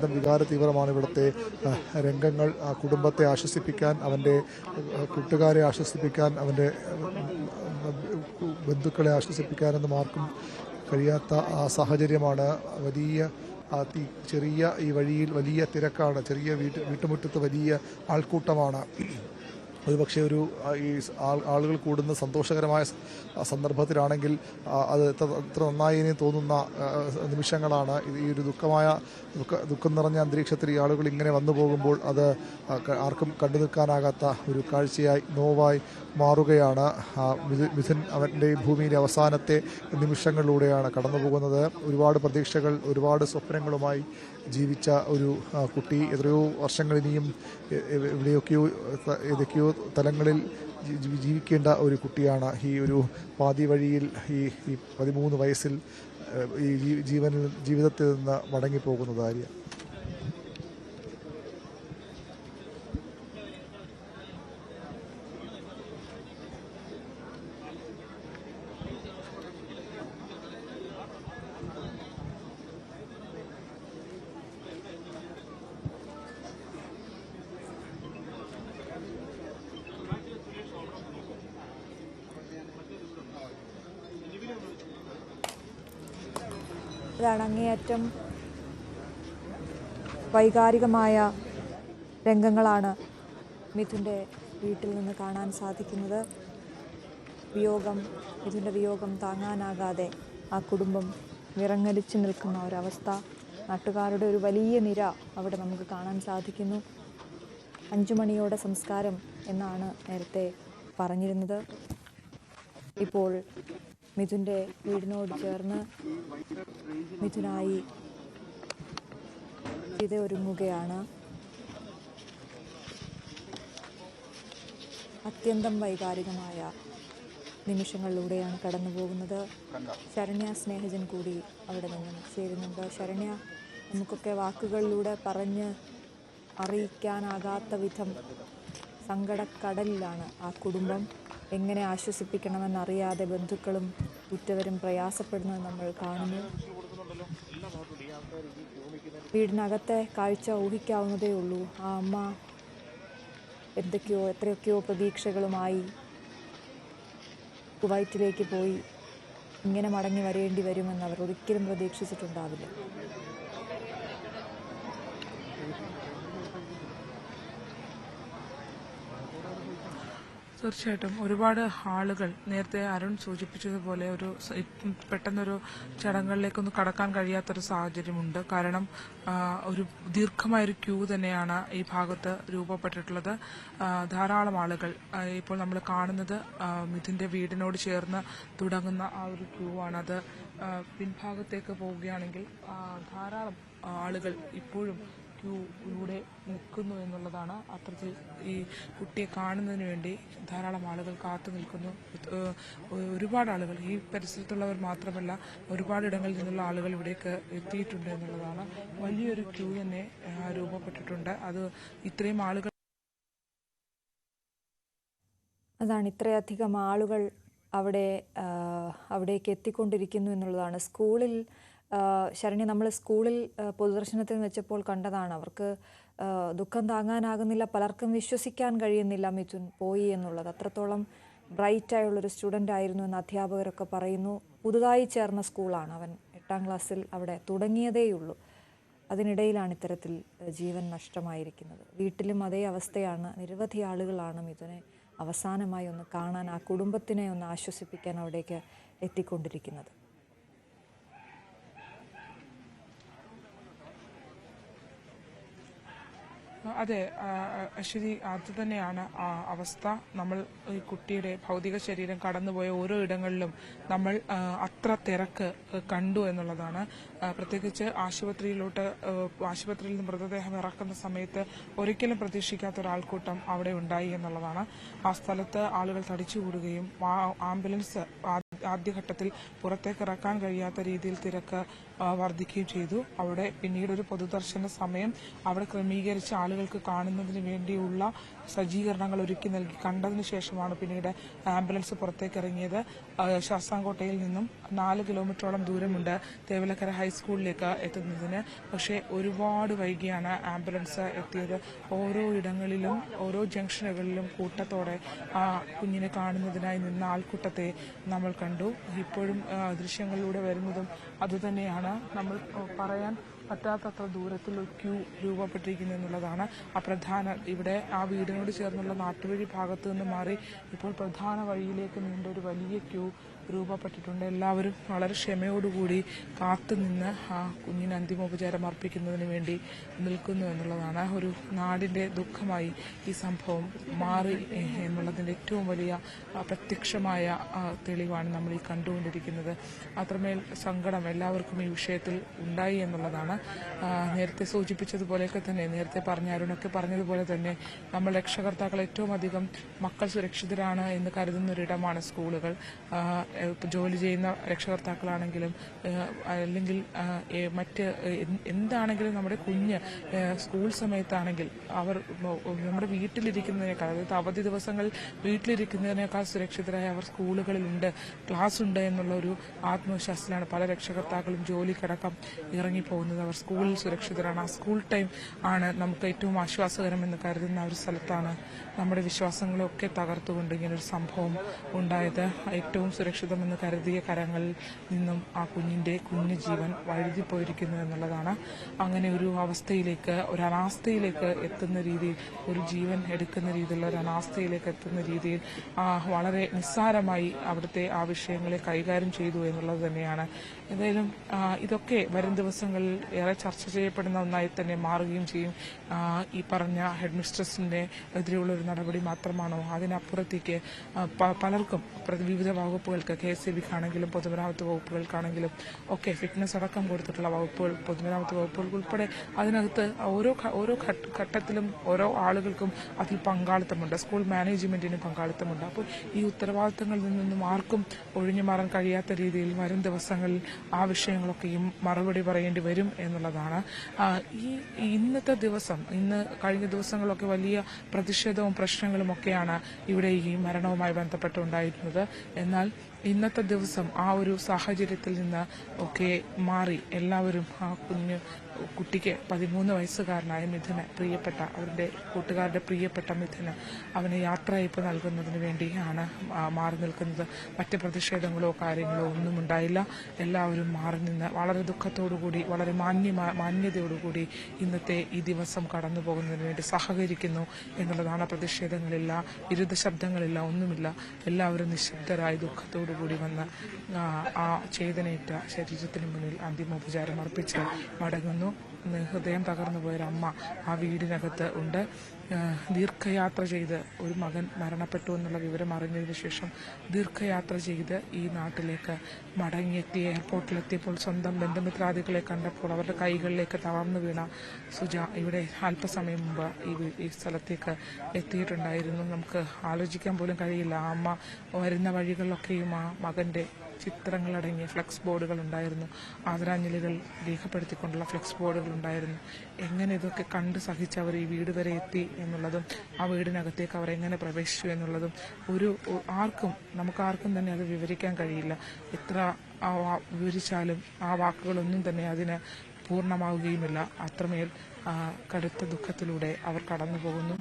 വികാര തീവ്രമാണ് ഇവിടുത്തെ രംഗങ്ങൾ. കുടുംബത്തെ ആശ്വസിപ്പിക്കാൻ, അവൻ്റെ കൂട്ടുകാരെ ആശ്വസിപ്പിക്കാൻ, അവൻ്റെ ബന്ധുക്കളെ ആശ്വസിപ്പിക്കാനൊന്നും ആർക്കും കഴിയാത്ത ആ സാഹചര്യമാണ്. വലിയ ചെറിയ ഈ വഴിയിൽ വലിയ തിരക്കാണ്. ചെറിയ വീട്ടുമുറ്റത്ത് വലിയ ആൾക്കൂട്ടമാണ്. ഒരുപക്ഷെ ഈ ആളുകൾ കൂടുന്ന സന്തോഷകരമായ സന്ദർഭത്തിലാണെങ്കിൽ അത് എത്ര നന്നായി തോന്നുന്ന നിമിഷങ്ങളാണ്. ഈ ഒരു ദുഃഖം നിറഞ്ഞ അന്തരീക്ഷത്തിൽ ഈ ആളുകൾ ഇങ്ങനെ വന്നു പോകുമ്പോൾ അത് ആർക്കും കണ്ടു നിൽക്കാനാകാത്ത ഒരു കാഴ്ചയായി, നോവായി മാറുകയാണ്. മിഥുൻ അവൻ്റെ ഭൂമിയിലെ അവസാനത്തെ നിമിഷങ്ങളിലൂടെയാണ് കടന്നു പോകുന്നത്. ഒരുപാട് പ്രതീക്ഷകൾ, ഒരുപാട് സ്വപ്നങ്ങളുമായി ജീവിച്ച ഒരു കുട്ടി, എത്രയോ വർഷങ്ങൾ ഇനിയും ഏതൊക്കെയോ തലങ്ങളിൽ ജീവിക്കേണ്ട ഒരു കുട്ടിയാണ്. ഈ ഒരു പാതി വഴിയിൽ ഈ 13 വയസ്സിൽ ഈ ജീവിതത്തിൽ നിന്ന് മടങ്ങിപ്പോകുന്നത് ആര്യ. ഇതാണ് അങ്ങേയറ്റം വൈകാരികമായ രംഗങ്ങളാണ് മിഥുൻ്റെ വീട്ടിൽ നിന്ന് കാണാൻ സാധിക്കുന്നത്. മിഥുൻ്റെ വിയോഗം താങ്ങാനാകാതെ ആ കുടുംബം വിറങ്ങലിച്ചു നിൽക്കുന്ന ഒരവസ്ഥ, നാട്ടുകാരുടെ ഒരു വലിയ നിര അവിടെ നമുക്ക് കാണാൻ സാധിക്കുന്നു. 5 മണിയോടെ സംസ്കാരം എന്നാണ് നേരത്തെ പറഞ്ഞിരുന്നത്. ഇപ്പോൾ മിഥുൻ്റെ വീടിനോട് ചേർന്ന് മിഥുനായി ഒരുങ്ങുകയാണ്. അത്യന്തം വൈകാരികമായ നിമിഷങ്ങളിലൂടെയാണ് കടന്നു പോകുന്നത്. ശരണ്യ സ്നേഹജൻ കൂടി അവിടെ നിന്നും ചേരുന്നുണ്ട്. ശരണ്യ, നമുക്കൊക്കെ വാക്കുകളിലൂടെ പറഞ്ഞ് അറിയിക്കാനാകാത്ത വിധം സങ്കടക്കടലിലാണ് ആ കുടുംബം. എങ്ങനെ ആശ്വസിപ്പിക്കണമെന്നറിയാതെ ബന്ധുക്കളും ഉറ്റവരും പ്രയാസപ്പെടുന്നത് നമ്മൾ കാണുന്നു. വീടിനകത്തെ കാഴ്ച ഊഹിക്കാവുന്നതേ ഉള്ളൂ. ആ അമ്മ എത്രയൊക്കെയോ പ്രതീക്ഷകളുമായി കുവൈറ്റിലേക്ക് പോയി ഇങ്ങനെ മടങ്ങി വരേണ്ടി വരുമെന്ന് അവർ ഒരിക്കലും പ്രതീക്ഷിച്ചിട്ടുണ്ടാവില്ല. തീർച്ചയായിട്ടും ഒരുപാട് ആളുകൾ, നേരത്തെ അരുൺ സൂചിപ്പിച്ചതുപോലെ, പെട്ടെന്നൊരു ചടങ്ങുകളിലേക്കൊന്നും കടക്കാൻ കഴിയാത്തൊരു സാഹചര്യമുണ്ട്. കാരണം ഒരു ദീർഘമായൊരു ക്യൂ തന്നെയാണ് ഈ ഭാഗത്ത് രൂപപ്പെട്ടിട്ടുള്ളത്. ധാരാളം ആളുകൾ ഇപ്പോൾ നമ്മൾ കാണുന്നത് മിഥുൻ്റെ വീടിനോട് ചേർന്ന് തുടങ്ങുന്ന ആ ഒരു ക്യൂ ആണ്. അത് പിൻഭാഗത്തേക്ക് പോവുകയാണെങ്കിൽ ധാരാളം ആളുകൾ ഇപ്പോഴും ക്യൂയിലൂടെ നിൽക്കുന്നു എന്നുള്ളതാണ്. അത്തരത്തിൽ ഈ കുട്ടിയെ കാണുന്നതിന് വേണ്ടി ധാരാളം ആളുകൾ കാത്തു നിൽക്കുന്നു. ഒരുപാട് ആളുകൾ, ഈ പരിസരത്തുള്ളവർ മാത്രമല്ല, ഒരുപാട് ഇടങ്ങളിൽ നിന്നുള്ള ആളുകൾ ഇവിടേക്ക് എത്തിയിട്ടുണ്ട് എന്നുള്ളതാണ്. വലിയൊരു ക്യൂ തന്നെ രൂപപ്പെട്ടിട്ടുണ്ട്. അത് ഇത്രയും ആളുകൾ, അതാണ് ഇത്രയധികം ആളുകൾ അവിടേക്ക് എത്തിക്കൊണ്ടിരിക്കുന്നു എന്നുള്ളതാണ്. സ്കൂളിൽ ശരണ്യ, നമ്മൾ സ്കൂളിൽ പൊതുദർശനത്തിന് വെച്ചപ്പോൾ കണ്ടതാണ്. അവർക്ക് ദുഃഖം താങ്ങാനാകുന്നില്ല, പലർക്കും വിശ്വസിക്കാൻ കഴിയുന്നില്ല മിഥുൻ പോയി എന്നുള്ളത്. അത്രത്തോളം ബ്രൈറ്റായുള്ളൊരു സ്റ്റുഡൻ്റ് ആയിരുന്നു എന്ന് അധ്യാപകരൊക്കെ പറയുന്നു. പുതുതായി ചേർന്ന സ്കൂളാണ്, അവൻ 8ാം ക്ലാസ്സിൽ അവിടെ തുടങ്ങിയതേയുള്ളൂ. അതിനിടയിലാണ് ഇത്തരത്തിൽ ജീവൻ നഷ്ടമായിരിക്കുന്നത്. വീട്ടിലും അതേ അവസ്ഥയാണ്. നിരവധി ആളുകളാണ് മിഥുനെ അവസാനമായി ഒന്ന് കാണാൻ, ആ കുടുംബത്തിനെ ഒന്ന് ആശ്വസിപ്പിക്കാൻ അവിടേക്ക് എത്തിക്കൊണ്ടിരിക്കുന്നത്. അതെ അശ്വതി, അത് തന്നെയാണ് അവസ്ഥ. നമ്മൾ ഈ കുട്ടിയുടെ ഭൗതിക ശരീരം കടന്നുപോയ ഓരോ ഇടങ്ങളിലും നമ്മൾ അത്ര തിരക്ക് കണ്ടു എന്നുള്ളതാണ്. പ്രത്യേകിച്ച് ആശുപത്രിയിൽ നിന്ന് മൃതദേഹം ഇറക്കുന്ന സമയത്ത് ഒരിക്കലും പ്രതീക്ഷിക്കാത്ത ഒരാൾക്കൂട്ടം അവിടെ ഉണ്ടായി എന്നുള്ളതാണ്. ആ സ്ഥലത്ത് ആളുകൾ തടിച്ചുകൂടുകയും ആംബുലൻസ് ആദ്യഘട്ടത്തിൽ പുറത്തേക്ക് ഇറക്കാൻ കഴിയാത്ത രീതിയിൽ തിരക്ക് വർദ്ധിക്കുകയും ചെയ്തു. അവിടെ പിന്നീട് ഒരു പൊതുദർശന സമയം അവിടെ ക്രമീകരിച്ച് ആളുകൾക്ക് കാണുന്നതിന് വേണ്ടിയുള്ള സജ്ജീകരണങ്ങൾ ഒരുക്കി നൽകി കണ്ടതിന് ശേഷമാണ് പിന്നീട് ആംബുലൻസ് പുറത്തേക്ക് ഇറങ്ങിയത്. ശാസ്താംകോട്ടയിൽ നിന്നും 4 കിലോമീറ്ററോളം ദൂരമുണ്ട് തേവലക്കര ഹൈസ്കൂളിലേക്ക് എത്തുന്നതിന്. പക്ഷേ ഒരുപാട് വൈകിയാണ് ആംബുലൻസ് എത്തിയത്. ഓരോ ഇടങ്ങളിലും ഓരോ ജംഗ്ഷനുകളിലും കൂട്ടത്തോടെ ആ കുഞ്ഞിനെ കാണുന്നതിനായി നിന്ന ആൾക്കൂട്ടത്തെ നമ്മൾ കണ്ടു. ഇപ്പോഴും ദൃശ്യങ്ങളിലൂടെ വരുന്നതും അതുതന്നെയാണ്. നമ്മൾ പറയാൻ പറ്റാത്തത്ര ദൂരത്തിൽ ഒരു ക്യൂ രൂപപ്പെട്ടിരിക്കുന്നു എന്നുള്ളതാണ് പ്രധാന. ഇവിടെ ആ വീടിനോട് ചേർന്നുള്ള നാട്ടുവഴി ഭാഗത്ത് നിന്ന് മാറി ഇപ്പോൾ പ്രധാന വഴിയിലേക്ക് നീണ്ട ഒരു വലിയ ക്യൂ രൂപപ്പെട്ടിട്ടുണ്ട്. എല്ലാവരും വളരെ ക്ഷമയോടുകൂടി കാത്തുനിന്ന് ആ കുഞ്ഞിന് അന്തിമോപചാരം അർപ്പിക്കുന്നതിന് വേണ്ടി നിൽക്കുന്നു എന്നുള്ളതാണ്. ഒരു നാടിന്റെ ദുഃഖമായി ഈ സംഭവം മാറി എന്നുള്ളതിന്റെ ഏറ്റവും വലിയ പ്രത്യക്ഷമായ തെളിവാണ് നമ്മൾ ഈ കണ്ടുകൊണ്ടിരിക്കുന്നത്. അത്രമേൽ സങ്കടം എല്ലാവർക്കും ഈ വിഷയത്തിൽ ഉണ്ടായി എന്നുള്ളതാണ്. നേരത്തെ സൂചിപ്പിച്ചതുപോലെയൊക്കെ തന്നെ, നേരത്തെ അരുണൊക്കെ പറഞ്ഞതുപോലെ തന്നെ, നമ്മൾ രക്ഷകർത്താക്കൾ ഏറ്റവും അധികം മക്കൾ സുരക്ഷിതരാണ് എന്ന് കരുതുന്ന ഒരിടമാണ് സ്കൂളുകൾ. ജോലി ചെയ്യുന്ന രക്ഷകർത്താക്കളാണെങ്കിലും അല്ലെങ്കിൽ മറ്റ് എന്താണെങ്കിലും നമ്മുടെ കുഞ്ഞ് സ്കൂൾ സമയത്താണെങ്കിൽ അവർ നമ്മുടെ വീട്ടിലിരിക്കുന്നതിനേക്കാൾ, അതായത് അവധി ദിവസങ്ങളിൽ വീട്ടിലിരിക്കുന്നതിനേക്കാൾ സുരക്ഷിതരായി അവർ സ്കൂളുകളിലുണ്ട്, ക്ലാസ് ഉണ്ട് എന്നുള്ള ഒരു ആത്മവിശ്വാസത്തിലാണ് പല രക്ഷകർത്താക്കളും ജോലിക്കടക്കം ഇറങ്ങിപ്പോകുന്നത്. അവർ സ്കൂളിൽ സുരക്ഷിതരാണ്. ആ സ്കൂൾ ടൈം ആണ് നമുക്ക് ഏറ്റവും ആശ്വാസകരമെന്ന് കരുതുന്ന ഒരു സ്ഥലത്താണ് നമ്മുടെ വിശ്വാസങ്ങളൊക്കെ തകർത്തുകൊണ്ട് ഇങ്ങനൊരു സംഭവം ഉണ്ടായത്. ഏറ്റവും സുരക്ഷിതമെന്ന് കരുതിയ കരങ്ങളിൽ നിന്നും ആ കുഞ്ഞു ജീവൻ വഴുതിപ്പോയിരിക്കുന്നു എന്നുള്ളതാണ്. അങ്ങനെ ഒരു അവസ്ഥയിലേക്ക്, ഒരു അനാസ്ഥയിലേക്ക് എത്തുന്ന രീതിയിൽ, ഒരു ജീവൻ എടുക്കുന്ന രീതിയിലുള്ള ഒരു അനാസ്ഥയിലേക്ക് എത്തുന്ന രീതിയിൽ വളരെ നിസ്സാരമായി അവിടുത്തെ ആ വിഷയങ്ങളെ കൈകാര്യം ചെയ്തു എന്നുള്ളത് തന്നെയാണ്. എന്തായാലും ഇതൊക്കെ വരും ദിവസങ്ങളിൽ ഏറെ ചർച്ച ചെയ്യപ്പെടുന്ന ഒന്നായി തന്നെ മാറുകയും ചെയ്യും. ഈ പറഞ്ഞ ഹെഡ് മിസ്ട്രസിന്റെ എതിരെയുള്ള ഒരു നടപടി മാത്രമാണോ, അതിനപ്പുറത്തേക്ക് പലർക്കും വിവിധ വകുപ്പുകൾക്ക്, KSEBിക്കാണെങ്കിലും പൊതുമരാമത്ത് വകുപ്പുകൾക്കാണെങ്കിലും ഒക്കെ ഫിറ്റ്നസ് അടക്കം കൊടുത്തിട്ടുള്ള വകുപ്പുകൾ, പൊതുമരാമത്ത് വകുപ്പുകൾക്ക് ഉൾപ്പെടെ അതിനകത്ത് ഓരോ ഘട്ടത്തിലും ഓരോ ആളുകൾക്കും അതിൽ പങ്കാളിത്തമുണ്ട്. സ്കൂൾ മാനേജ്മെന്റിന് പങ്കാളിത്തമുണ്ട്. അപ്പോൾ ഈ ഉത്തരവാദിത്തങ്ങളിൽ നിന്നും ആർക്കും ഒഴിഞ്ഞു മാറാൻ കഴിയാത്ത രീതിയിൽ വരും ദിവസങ്ങളിൽ ആ വിഷയങ്ങളൊക്കെയും മറുപടി പറയേണ്ടി വരും എന്നുള്ളതാണ്. ഇന്നത്തെ ദിവസം, കഴിഞ്ഞ ദിവസങ്ങളൊക്കെ വലിയ പ്രതിഷേധവും പ്രശ്നങ്ങളും ഒക്കെയാണ് ഇവിടെ ഈ മരണവുമായി ബന്ധപ്പെട്ടുണ്ടായിരുന്നത്. എന്നാൽ ഇന്നത്തെ ദിവസം ആ ഒരു സാഹചര്യത്തിൽ നിന്ന് ഒക്കെ മാറി എല്ലാവരും ആ കുട്ടിക്ക് 13 വയസ്സുകാരനായ മിഥുന്, പ്രിയപ്പെട്ട അവരുടെ കൂട്ടുകാരുടെ പ്രിയപ്പെട്ട മിഥുന്, അവന് യാത്രയയപ്പ് നൽകുന്നതിന് വേണ്ടിയാണ് മാറി നിൽക്കുന്നത്. മറ്റ് പ്രതിഷേധങ്ങളോ കാര്യങ്ങളോ ഒന്നും ഉണ്ടായില്ല. എല്ലാവരും മാറി നിന്ന് വളരെ ദുഃഖത്തോടുകൂടി, വളരെ മാന്യതയോടുകൂടി ഇന്നത്തെ ഈ ദിവസം കടന്നു പോകുന്നതിന് വേണ്ടി സഹകരിക്കുന്നു എന്നുള്ളതാണ്. പ്രതിഷേധങ്ങളില്ല, വിരുദ്ധ ശബ്ദങ്ങളില്ല, ഒന്നുമില്ല. എല്ലാവരും നിശബ്ദരായി ദുഃഖത്തോടുകൂടി വന്ന് ആ ചേതനയേറ്റ ശരീരത്തിന് മുന്നിൽ അന്തിമോപചാരം അർപ്പിച്ച് മടങ്ങുന്നു. ഹൃദയം തകർന്നു പോയൊരമ്മ ആ വീടിനകത്ത് ഉണ്ട്. ദീർഘയാത്ര ചെയ്ത് ഒരു മകൻ മരണപ്പെട്ടു എന്നുള്ള വിവരം അറിഞ്ഞതിന് ശേഷം ദീർഘയാത്ര ചെയ്ത് ഈ നാട്ടിലേക്ക് മടങ്ങിയെത്തി എയർപോർട്ടിലെത്തിയപ്പോൾ സ്വന്തം ബന്ധുമിത്രാദികളെ കണ്ടപ്പോൾ അവരുടെ കൈകളിലേക്ക് തളർന്നു വീണ സുജ ഇവിടെ അല്പസമയം മുമ്പ് ഈ സ്ഥലത്തേക്ക് എത്തിയിട്ടുണ്ടായിരുന്നു. നമുക്ക് ആലോചിക്കാൻ പോലും കഴിയില്ല. ആ അമ്മ വരുന്ന വഴികളിലൊക്കെയും ആ മകന്റെ ചിത്രങ്ങളടങ്ങിയ ഫ്ലെക്സ് ബോർഡുകൾ ഉണ്ടായിരുന്നു. ആദരാഞ്ജലികൾ രേഖപ്പെടുത്തിക്കൊണ്ടുള്ള ഫ്ലെക്സ് ബോർഡുകൾ ഉണ്ടായിരുന്നു. എങ്ങനെ ഇതൊക്കെ കണ്ട് സഹിച്ച് അവർ ഈ വീട് വരെ എത്തി എന്നുള്ളതും ആ വീടിനകത്തേക്ക് അവർ എങ്ങനെ പ്രവേശിച്ചു എന്നുള്ളതും നമുക്കാർക്കും തന്നെ അത് വിവരിക്കാൻ കഴിയില്ല. എത്ര വിവരിച്ചാലും ആ വാക്കുകളൊന്നും തന്നെ അതിന് പൂർണ്ണമാവുകയുമില്ല. അത്രമേൽ കടുത്ത ദുഃഖത്തിലൂടെ അവർ കടന്നു പോകുന്നു.